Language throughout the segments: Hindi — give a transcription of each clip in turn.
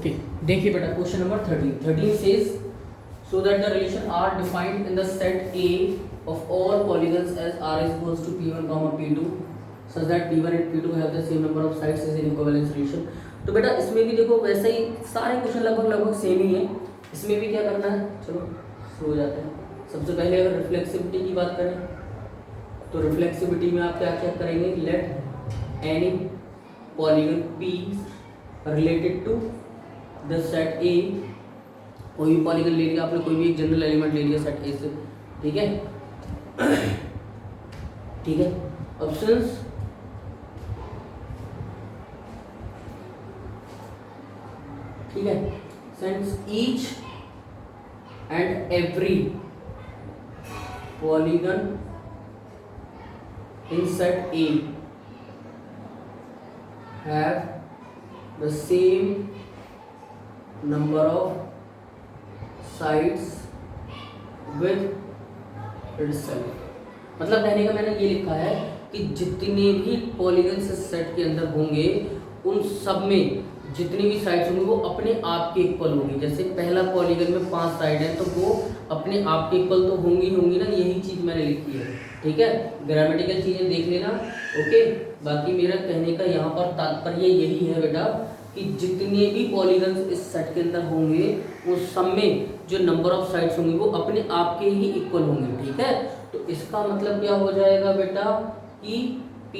ओके, देखिए बेटा question number 13 says so that the relation R defined in the set A of all polygons as R is equals to P1 comma P2 such that P1 and P2 have the same number of sides as an equivalence relation। तो बेटा इसमें भी देखो वैसा ही सारे क्वेश्चन लगभग सेम ही है। इसमें भी क्या करना है, चलो शुरू हो जाते हैं। सबसे पहले अगर रिफ्लेक्सिविटी की बात करें तो रिफ्लेक्सिविटी में आप क्या क्या करेंगे, let any polygon P related to the set A, कोई भी पॉलीगन ले लिया आपने, कोई भी एक जनरल एलिमेंट ले लिया सेट ए से, ठीक है ठीक है। ऑप्शंस ठीक है, since each and every polygon in set A have the same number of sides with itself। मतलब कहने का मैंने ये लिखा है कि जितने भी पॉलीगन्स इस सेट के अंदर होंगे उन सब में जितनी भी साइड्स होंगी वो अपने आप के इक्वल होंगी। जैसे पहला पॉलीगन में 5 साइड है तो वो अपने आप के इक्वल तो होंगी ना, यही चीज मैंने लिखी है, ठीक है। ग्रामेटिकल चीजें देख लेना, ओके। बाकी मेरा कहने का यहाँ पर तात्पर्य यही है बेटा कि जितने भी पॉलीगन्स इस सेट के अंदर होंगे वो सब में जो नंबर ऑफ साइड्स होंगे वो अपने आप के ही इक्वल होंगे, ठीक है। तो इसका मतलब क्या हो जाएगा बेटा कि P,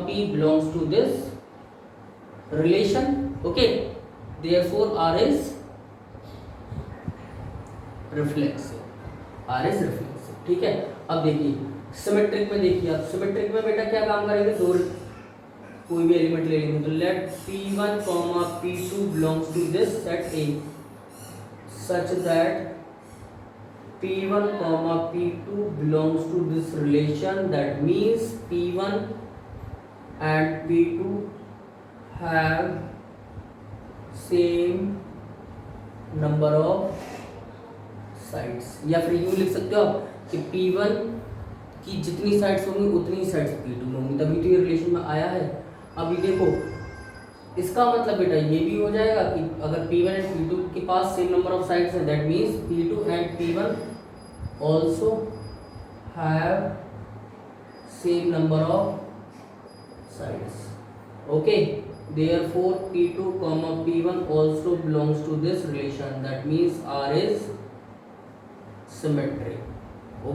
P belongs to this relation, okay, therefore R is reflexive, ठीक है। अब देखिए सिमेट्रिक में, देखिए आप सिमेट्रिक में बेटा क्या काम करेंगे, दो कोई भी एलिमेंट ले लेंगे तो late P1, P2 belongs to this set A such that P1, P2 belongs to this relation, that means P1 and P2 have same number of sides। या फिर यूँ लिख सकते हो आप कि P1 की जितनी साइड्स होंगी उतनी ही साइड्स P2 में होंगी, तभी तो ये रिलेशन में आया है। अभी देखो इसका मतलब बेटा ये भी हो जाएगा कि अगर P1 एंड P2 के पास सेम नंबर ऑफ साइड्स है, that means P2 and P1 also have same number of sides, okay, therefore P2, P1 also belongs to this relation, that means R is symmetric,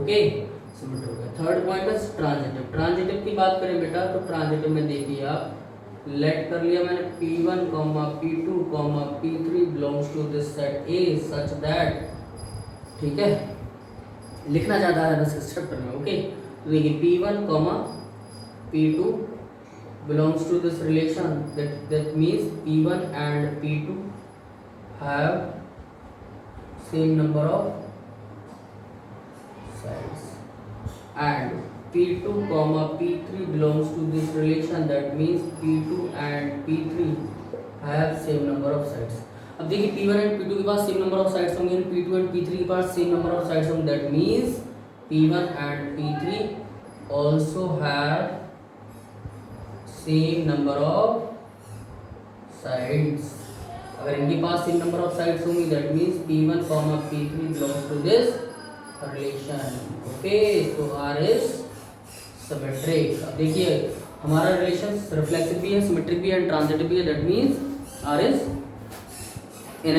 okay, symmetric। Third point है ट्रांजिटिव। ट्रांजिटिव की बात करें बेटा तो ट्रांजिटिव में देखिए आप लेट कर लिया मैंने P1, P2, P3 belongs to this set A such that, ठीक है, लिखना ज़्यादा है बस स्ट्रक्चर में, ओके। तो देखिए P1, P2 belongs to this relation, that means P1 and P2 have same number of sides, and P2, P3 belongs to this relation, that means P2 and P3 have same number of sides। अब देखिए P1 एंड P2 के पास सेम नंबर ऑफ साइड्स होंगे, P2 एंड P3 के पास सेम नंबर ऑफ साइड्स होंगे, that means P1 and P3 also have same number of sides। अगर इनके पास सेम नंबर ऑफ साइड्स होंगी that means P1, P3 belongs to this relation, okay. तो R is symmetric। अब देखिए हमारा रिलेशन रिफ्लेक्सिव भी है, सिमेट्रिक भी है, ट्रांजिटिव भी है, that means R is in R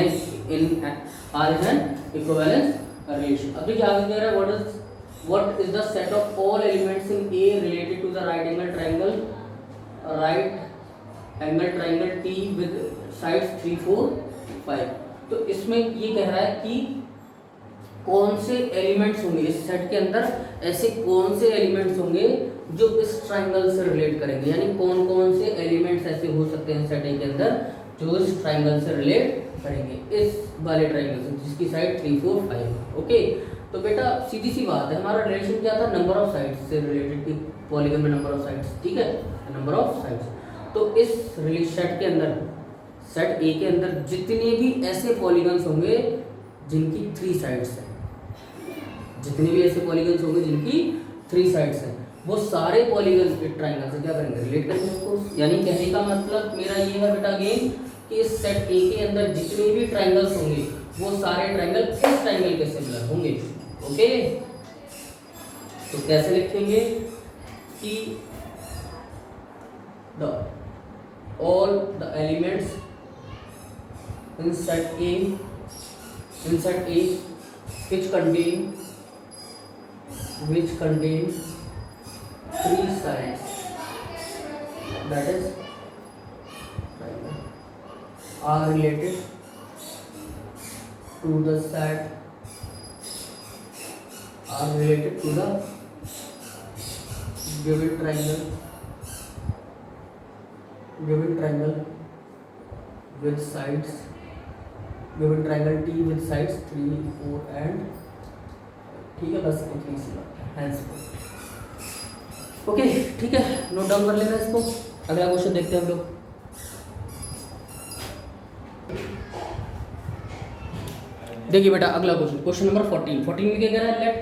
is an equivalence relation। अब देखिए आगे कह रहा है what is the set of all elements in A related to the right angle triangle T with sides 3, 4, 5। तो इसमें ये कह रहा है कि कौन से एलिमेंट्स होंगे इस सेट के अंदर, ऐसे कौन से एलिमेंट्स होंगे जो इस ट्राइंगल से रिलेट करेंगे, यानी कौन कौन से एलिमेंट्स ऐसे हो सकते हैं सेट ए के अंदर जो इस ट्राइंगल से रिलेट करेंगे, इस वाले ट्राइंगल से जिसकी साइड 3, 4, 5, ओके। तो बेटा सीधी सी बात है, हमारा रिलेशन क्या था, नंबर ऑफ साइड्स से रिलेटेड कि पॉलीगन में नंबर ऑफ साइड्स, ठीक है, नंबर ऑफ साइड्स। तो इस सेट के अंदर, सेट ए के अंदर जितने भी ऐसे पॉलीगन्स होंगे जिनकी 3 साइड्स हैं, जितने भी ऐसे पॉलीगन्स होंगे जिनकी 3 साइड्स हैं, वो सारे पॉलीगन ट्राइंगल से क्या करेंगे, रिलेट करेंगे उसको। यानी कहने का मतलब मेरा ये है बेटा अगेन कि इस सेट ए के अंदर जितने भी ट्रायंगल्स होंगे वो सारे ट्रायंगल इस ट्रायंगल के सिमिलर होंगे। ओके, तो कैसे लिखेंगे कि the all the elements in set A which contain three sides, that is are related to the set, are related to the given triangle with sides, given triangle T with sides 3, 4 and ठीक है, बस इतनी सी बात है। ओके ठीक है, नोट डाउन कर लेना इसको। अगला क्वेश्चन देखते हैं हम लोग। देखिए बेटा अगला क्वेश्चन नंबर 14 में क्या कह रहा है, let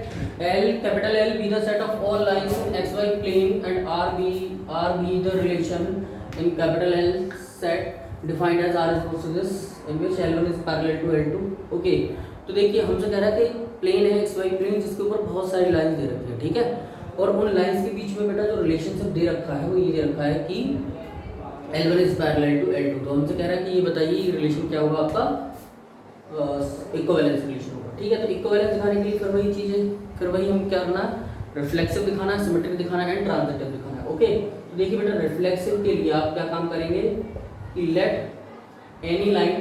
L capital L be the set of all lines in XY plane and R be the relation in capital L set defined as R is equal to this in which L1 is parallel to L2। Okay, तो देखिए हमसे कह रहा है कि प्लेन है XY प्लेन जिसके ऊपर बहुत सारी लाइंस दे रखी है, ठीक है, और उन लाइंस के बीच में बेटा जो रिलेशनशिप दे रखा है वो ये दे रखा है कि L1 is parallel to L2। तो हमसे कह रहा है कि ये बताइए ये रिलेशन क्या होगा आपका, इक्विवेलेंस रिलेशन होगा। ठीक है, तो इक्विवेलेंस दिखाने के लिए फिर वही चीज़ है, फिर वही हम क्या करना है, रिफ्लेक्सिव दिखाना है, सिमेट्रिक दिखाना है एंड ट्रांजिटिव दिखाना है। ओके, तो देखिए बेटा रिफ्लेक्सिव के लिए आप क्या काम करेंगे कि let any line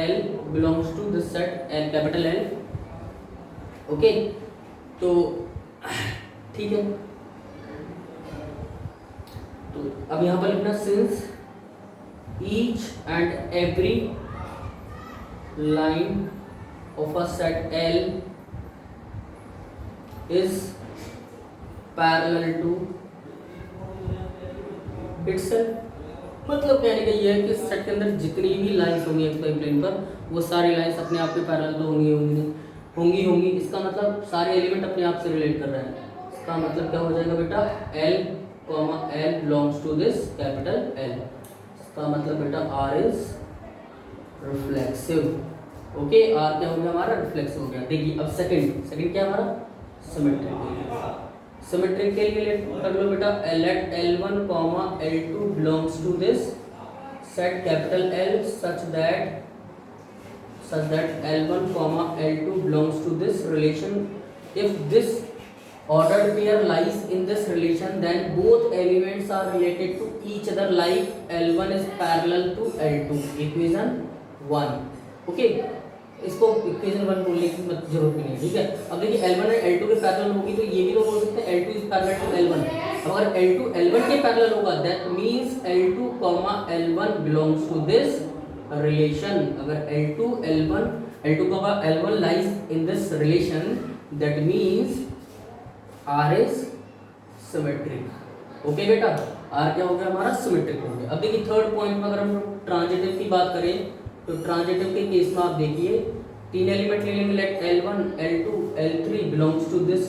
L belongs to this set L capital L। Okay, तो ठीक है, तो अब यहाँ पर लिखना since each and every line of a set L is parallel to itself। मतलब कहने का ये है कि सेट के अंदर जितनी भी लाइंस होंगी XY प्लेन पर वो सारी लाइंस अपने आप पे पैरेलल तो होंगी। इसका मतलब सारे एलिमेंट अपने आप से रिलेट कर रहे हैं। इसका मतलब क्या हो जाएगा बेटा, L belongs to this capital L। इसका मतलब बेटा R is reflexive. Okay, R क्या हो गया हमारा, रिफ्लेक्सिव हो गया। देखिए अब सेकंड क्या हमारा, सिमेट्रिक के लिए कर लो बेटा, let L1, L2 belongs to this set capital L such that L1, L2 belongs to this relation। If this ordered pair lies in this relation then both elements are related to each other like L1 is parallel to L2। Equation 1। Okay, इसको इक्वेशन 1 बोलने की जरूरत नहीं है। ठीक है, अब देखिए L1 और L2 के पैरेलल होगी तो ये भी तो बोल सकते हैं L2 is parallel to L1। अगर L2 L1 के पैरेलल होगा that means L2, L1 belongs to this relation. अगर L2 L1 lies in this relation that means R is symmetric. Okay बेटा, R क्या हो गया हमारा, सिमेट्रिक हो गया। अब देखिए थर्ड पॉइंट में अगर हम ट्रांजिटिव की बात करें तो ट्रांजिटिव के केस में आप देखिए तीन एलिमेंट ले लेंगे, let L1, L2, L3 belongs to this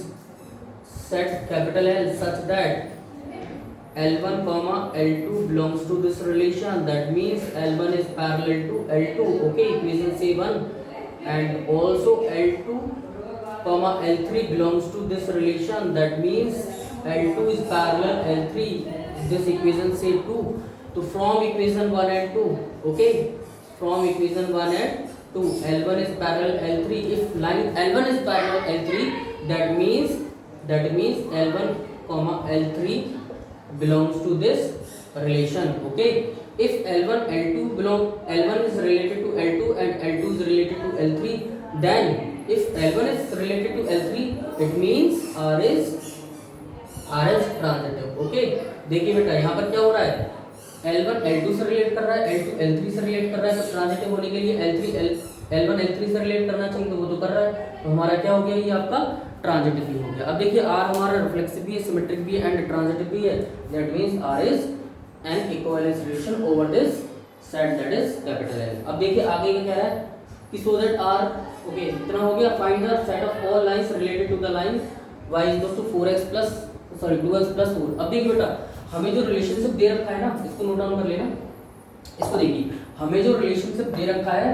set capital L such that L1, L2 belongs to this relation that means L1 is parallel to L2। okay, equation say 1 and also L2, L3 belongs to this relation that means L2 is parallel L3, this equation say 2। तो from equation 1 and 2, okay, from equation 1 and 2 L1 is parallel L3। if line L1 is parallel L3 that means L1, L3 belongs to this relation। okay, if L1 is related to L2 and L2 is related to L3 then if L1 is related to L3 it means R is transitive. Okay, देखिए बेटा यहाँ पर क्या हो रहा है, L1 L2 से रिलेट कर रहा है, L2 L3 से रिलेट कर रहा है, तो ट्रांजिटिव होने के लिए L1 L3 से रिलेट करना चाहिए तो वो तो कर रहा है, तो हमारा क्या हो गया, ये आपका ट्रांजिटिव ही हो गया। अब देखिए R हमारा रिफ्लेक्सिव भी है, सिमेट्रिक भी है एंड ट्रांजिटिव भी है, that means R is an equivalence relation over this set that is capital L। अब देखिए आगे क्या है कि सो दैट R, ओके इतना हो गया, find the set of all lines related to the line y is equal to 2x plus 4। अब देखिए बेटा हमें जो रिलेशनशिप दे रखा है ना, इसको नोट डाउन कर लेना। इसको देखिए हमें जो रिलेशनशिप दे रखा है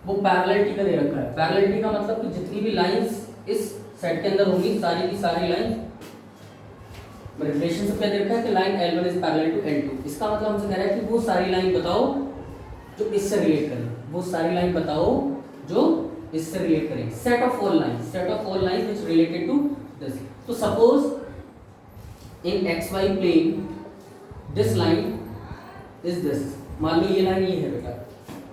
वो पैरेललिटी का दे रखा है। पैरेललिटी का मतलब कि जितनी भी लाइंस इस सेट के अंदर होंगी सारी की सारी लाइंस, रिलेशनशिप क्या दे रखा है कि line L1 is parallel to L2। इसका मतलब हमसे कह रहा है कि वो सारी लाइन बताओ जो इससे रिलेट करें, वो सारी लाइन बताओ जो इससे रिलेट करें। Set of all lines, set of all lines which related to this. तो suppose in XY plane this line is this, मान लो ये लाइन ये है बेटा,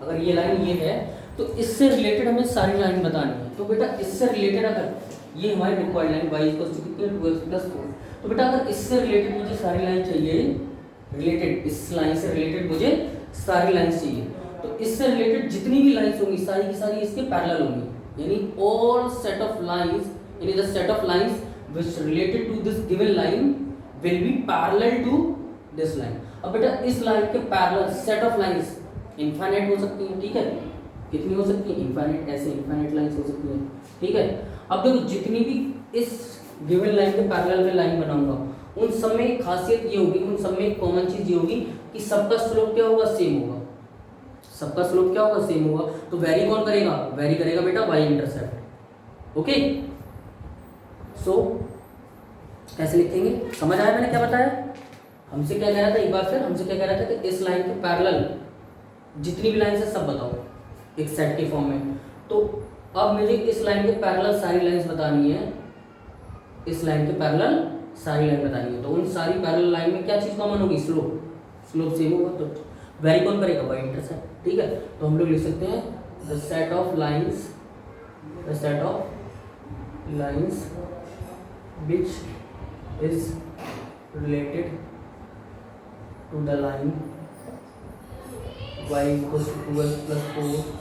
अगर ये लाइन ये है तो इससे रिलेटेड हमें सारी लाइन बतानी है। तो बेटा इससे रिलेटेड अगर ये हमारी required line y equals to कितनी है 2x + 4, तो बेटा अगर इससे रिलेटेड मुझे सारी लाइन चाहिए, रिलेटेड इस लाइन से रिलेटेड मुझे सारी लाइंस चाहिए, तो इससे रिलेटेड जितनी भी लाइंस होंगी सारी की सारी इसके पैरेलल होंगी, यानी ऑल सेट ऑफ लाइंस, यानी the set of lines which related to this given line will be parallel to this line. अब बेटा इस लाइन के parallel set of lines infinite हो सकती हैं, ठीक है, कितनी हो सकती है इनफाइनाइट, ऐसे इनफाइनाइट लाइंस हो सकती हैं, ठीक है। अब देखो जितनी भी इस गिवन लाइन के पैरेलल में लाइन बनाऊंगा उन सब में एक खासियत ये होगी, उन सब में एक कॉमन चीज ये होगी कि सबका स्लोप क्या होगा, सेम होगा, सबका स्लोप क्या होगा, सेम होगा। तो वेरी कौन करेगा, वेरी करेगा बेटा y इंटरसेप्ट। ओके, सो कैसे लिखेंगे, समझ आया मैंने क्या बताया। हमसे क्या कह रहा था एक बार फिर, हमसे क्या कह रहा था कि इस लाइन के पैरेलल जितनी भी लाइन है सब बताओ एक सेट के फॉर्म में। तो अब मुझे इस लाइन के पैरेलल सारी लाइंस बतानी है, इस लाइन के पैरेलल सारी लाइन बतानी है, तो उन सारी पैरेलल लाइन में क्या चीज कॉमन होगी, स्लोप, स्लोप सेम होगा, तो वेरी कौन करेगा, y इंटरसेप्ट, ठीक है। तो हम लोग लिख सकते हैं the set of lines, the set of lines which is related to the line y equals to 2x + 4